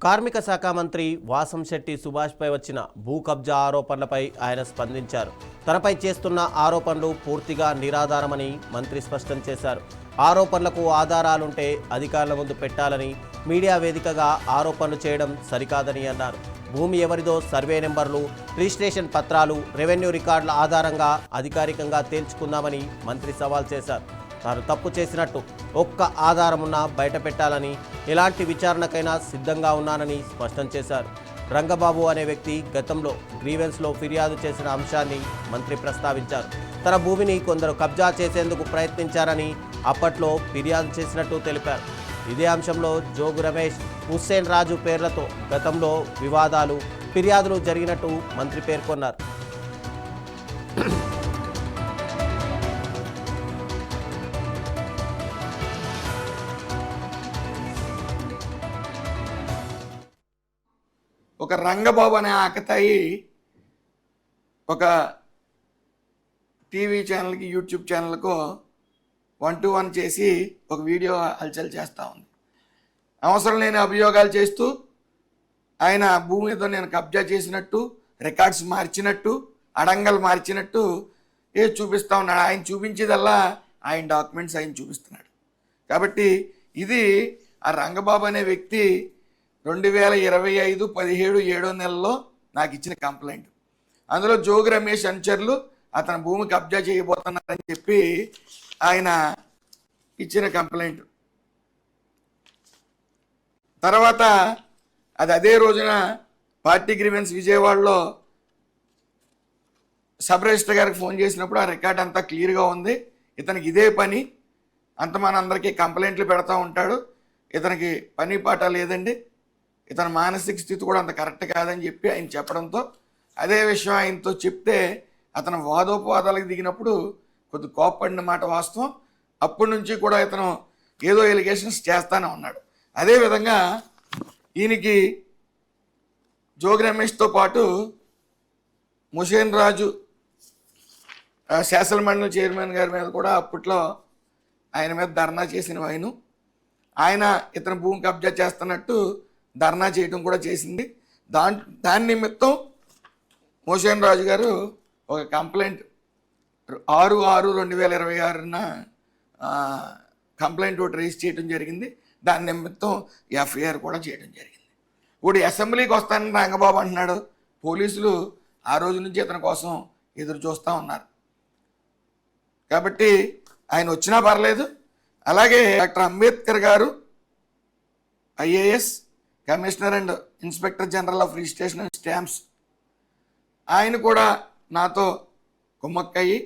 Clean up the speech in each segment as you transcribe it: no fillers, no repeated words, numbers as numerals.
కార్మిక శాఖ మంత్రి వాసంశెట్టి సుభాష్పై వచ్చిన భూ కబ్జా ఆరోపణలపై ఆయన స్పందించారు. తనపై చేస్తున్న ఆరోపణలు పూర్తిగా నిరాధారమని మంత్రి స్పష్టం చేశారు. ఆరోపణలకు ఆధారాలుంటే అధికారుల ముందు పెట్టాలని, మీడియా వేదికగా ఆరోపణలు చేయడం సరికాదని అన్నారు. భూమి ఎవరిదో సర్వే నెంబర్లు, రిజిస్ట్రేషన్ పత్రాలు, రెవెన్యూ రికార్డుల ఆధారంగా అధికారికంగా తేల్చుకుందామని మంత్రి సవాల్ చేశారు. తాను తప్పు చేసినట్టు ఒక్క ఆధారమున్నా బయట పెట్టాలని, ఎలాంటి విచారణకైనా సిద్ధంగా ఉన్నానని స్పష్టం చేశారు. రంగబాబు అనే వ్యక్తి గతంలో గ్రీవెన్స్లో ఫిర్యాదు చేసిన అంశాన్ని మంత్రి ప్రస్తావించారు. తన భూమిని కొందరు కబ్జా చేసేందుకు ప్రయత్నించారని అప్పట్లో ఫిర్యాదు చేసినట్టు తెలిపారు. ఇదే అంశంలో జోగు రమేష్, హుస్సేన్ రాజు పేర్లతో గతంలో వివాదాలు, ఫిర్యాదులు జరిగినట్టు మంత్రి పేర్కొన్నారు. ఒక రంగబాబు అనే ఆకతాయి ఒక టీవీ ఛానల్కి, యూట్యూబ్ ఛానల్కు 1-to-1 చేసి ఒక వీడియో హల్చల్ చేస్తూ ఉంది. అవసరం లేని అభియోగాలు చేస్తూ ఆయన భూమి మీద నేను కబ్జా చేసినట్టు, రికార్డ్స్ మార్చినట్టు, అడంగలు మార్చినట్టు చూపిస్తూ ఉన్నాడు. ఆయన చూపించేదల్లా ఆయన డాక్యుమెంట్స్ ఆయన చూపిస్తున్నాడు. కాబట్టి ఇది ఆ రంగబాబు అనే వ్యక్తి 2025 17 7వ నెలలో నాకు ఇచ్చిన కంప్లైంట్. అందులో జోగి రమేష్ అనుచరులు అతని భూమి కబ్జా చేయబోతున్నారని చెప్పి ఆయన ఇచ్చిన కంప్లైంట్. తర్వాత అదే రోజున పార్టీ గ్రీవెన్స్ విజయవాడలో సబ్ రిజిస్టర్ గారికి ఫోన్ చేసినప్పుడు ఆ రికార్డ్ అంతా క్లియర్గా ఉంది. ఇతనికి ఇదే పని, అంత మనందరికీ కంప్లైంట్లు పెడతా ఉంటాడు, ఇతనికి పని పాట లేదండి, ఇతని మానసిక స్థితి కూడా అంత కరెక్ట్ కాదని చెప్పి ఆయన చెప్పడంతో అదే విషయం ఆయనతో చెప్తే అతను వాదోపవాదాలకు దిగినప్పుడు కొద్ది కోప్పడిన మాట వాస్తవం. అప్పటి నుంచి కూడా ఇతను ఏదో ఎలిగేషన్స్ చేస్తానే ఉన్నాడు. అదేవిధంగా ఈయనకి జోగి రమేష్తో పాటు హుస్సేన్ రాజు శాసన మండలి చైర్మన్ గారి మీద కూడా అప్పట్లో ఆయన మీద ధర్నా చేసిన ఆయన ఇతను భూమి కబ్జా చేస్తున్నట్టు ధర్నా చేయడం కూడా చేసింది. దాని నిమిత్తం హుస్సేన్ రాజు గారు ఒక కంప్లైంట్ 6/6/2026న కంప్లైంట్ ఒకటి రిజిస్టర్ చేయడం జరిగింది. దాని నిమిత్తం ఎఫ్ఐఆర్ కూడా చేయడం జరిగింది. ఇప్పుడు అసెంబ్లీకి వస్తానని రంగబాబు అంటున్నాడు. పోలీసులు ఆ రోజు నుంచి ఇతని కోసం ఎదురు చూస్తూ ఉన్నారు. కాబట్టి ఆయన వచ్చినా పర్లేదు. అలాగే డాక్టర్ అంబేద్కర్ గారు IAS commissioner and inspector general of registration and stamps, ఆయన కూడా నాతో కుమ్మక్కయ్యి,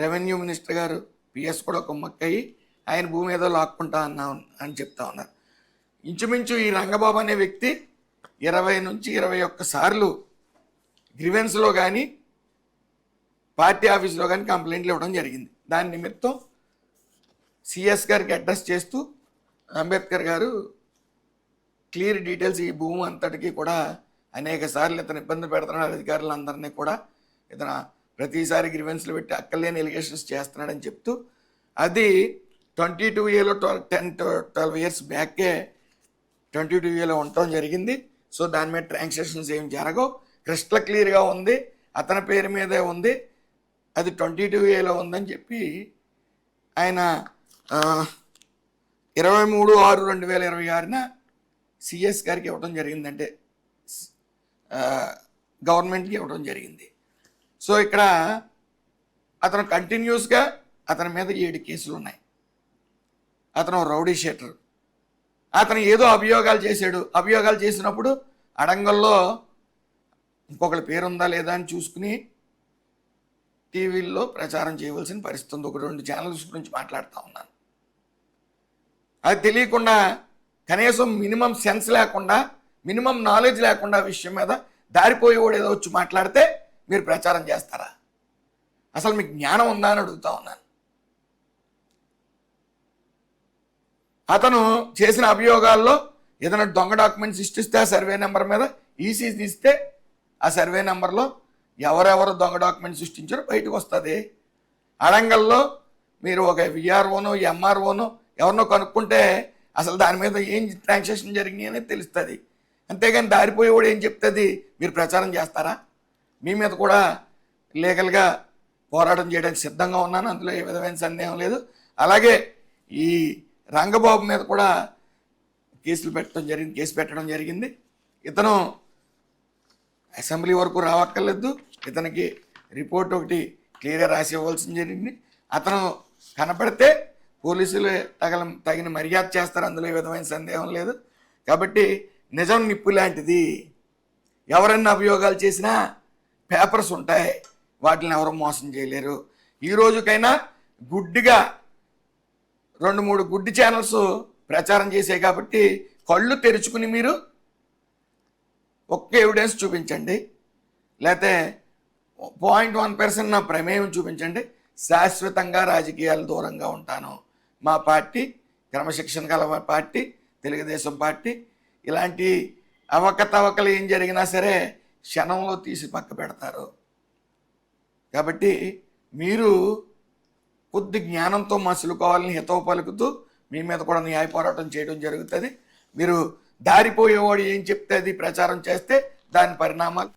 రెవెన్యూ మినిస్టర్ గారు పిఎస్ కూడా కుమ్మక్కయ్యి ఆయన భూమి ఏదో లాక్కుంటా అని చెప్తా ఉన్నారు. ఇంచుమించు ఈ రంగబాబు అనే వ్యక్తి 20 నుంచి 21 సార్లు గ్రీవెన్స్లో కానీ పార్టీ ఆఫీస్లో కానీ కంప్లైంట్లు ఇవ్వడం జరిగింది. దాని నిమిత్తం సిఎస్ గారికి అడ్రస్ చేస్తూ అంబేద్కర్ గారు క్లియర్ డీటెయిల్స్, ఈ భూమి అంతటికీ కూడా అనేక సార్లు ఇతను ఇబ్బంది పెడుతున్నాడు, అధికారులందరినీ కూడా ఇతను ప్రతిసారి గ్రీవెన్స్లు పెట్టి అక్కర్లేని ఎలిగేషన్స్ చేస్తున్నాడని చెప్తూ, అది 22Aలో 10-12 ఇయర్స్ బ్యాకే 22Aలో ఉండటం జరిగింది. సో దాని మీద ట్రాన్సాక్షన్స్ ఏం జరగవు, క్రిస్టల్ క్లియర్గా ఉంది, అతని పేరు మీదే ఉంది, అది 22Aలో ఉందని చెప్పి ఆయన 23/6/2026న సిఎస్ గారికి ఇవ్వడం జరిగింది, అంటే గవర్నమెంట్కి ఇవ్వడం జరిగింది. సో ఇక్కడ అతను కంటిన్యూస్గా అతని మీద 7 కేసులు ఉన్నాయి. అతను రౌడీ షీటర్. అతను ఏదో అభియోగాలు చేశాడు. అభియోగాలు చేసినప్పుడు అడంగల్లో ఇంకొకరి పేరుందా లేదా అని చూసుకుని టీవీల్లో ప్రచారం చేయవలసిన పరిస్థితి ఉంది. 1-2 ఛానల్స్ గురించి మాట్లాడుతూ ఉన్నాను. అది తెలియకుండా, కనీసం మినిమం సెన్స్ లేకుండా, మినిమం నాలెడ్జ్ లేకుండా విషయం మీద దారిపోయేవాడు ఏదో వచ్చి మాట్లాడితే మీరు ప్రచారం చేస్తారా? అసలు మీకు జ్ఞానం ఉందా అని అడుగుతా ఉన్నాను. అతను చేసిన అభియోగాల్లో ఏదైనా దొంగ డాక్యుమెంట్స్ సృష్టిస్తే ఆ సర్వే నెంబర్ మీద ఈసీ తీస్తే ఆ సర్వే నెంబర్లో ఎవరెవరు దొంగ డాక్యుమెంట్స్ సృష్టించారో బయటకు వస్తుంది. అడంగల్లో మీరు ఒక విఆర్ఓనో ఎంఆర్ఓనో ఎవరినో కనుక్కుంటే అసలు దాని మీద ఏం ట్రాన్సాక్షన్ జరిగినాయి అనేది తెలుస్తుంది. అంతేగాని దారిపోయేవాడు ఏం చెప్తుంది మీరు ప్రచారం చేస్తారా? మీ మీద కూడా లీగల్గా పోరాటం చేయడానికి సిద్ధంగా ఉన్నాను, అందులో ఏ విధమైన సందేహం లేదు. అలాగే ఈ రంగబాబు మీద కూడా కేసు పెట్టడం జరిగింది. ఇతను అసెంబ్లీ వరకు రావక్కర్లేదు, ఇతనికి రిపోర్ట్ ఒకటి క్లియర్గా రాసి ఇవ్వాల్సి జరిగింది. అతను కనపడితే పోలీసులు తగిన మర్యాద చేస్తారు, అందులో ఏ విధమైన సందేహం లేదు. కాబట్టి నిజం నిప్పు లాంటిది. ఎవరన్నా అభియోగాలు చేసినా పేపర్స్ ఉంటాయి, వాటిని ఎవరు మోసం చేయలేరు. ఈ రోజుకైనా గుడ్డిగా 2-3 గుడ్డి ఛానల్స్ ప్రచారం చేసాయి కాబట్టి కళ్ళు తెరుచుకుని మీరు ఒక్క ఎవిడెన్స్ చూపించండి, లేకపోతే 0.1% నా ప్రమేయం చూపించండి. శాశ్వతంగా రాజకీయాలు దూరంగా ఉంటాను. మా పార్టీ క్రమశిక్షణ గల పార్టీ, తెలుగుదేశం పార్టీ. ఇలాంటి అవకతవకలు ఏం జరిగినా సరే క్షణంలో తీసి పక్క పెడతారు. కాబట్టి మీరు కొద్ది జ్ఞానంతో మసులుకోవాలని హితవు పలుకుతూ మీ మీద కూడా న్యాయ పోరాటం చేయడం జరుగుతుంది. మీరు దారిపోయేవాడు ఏం చెప్తే అది ప్రచారం చేస్తే దాని పరిణామాలు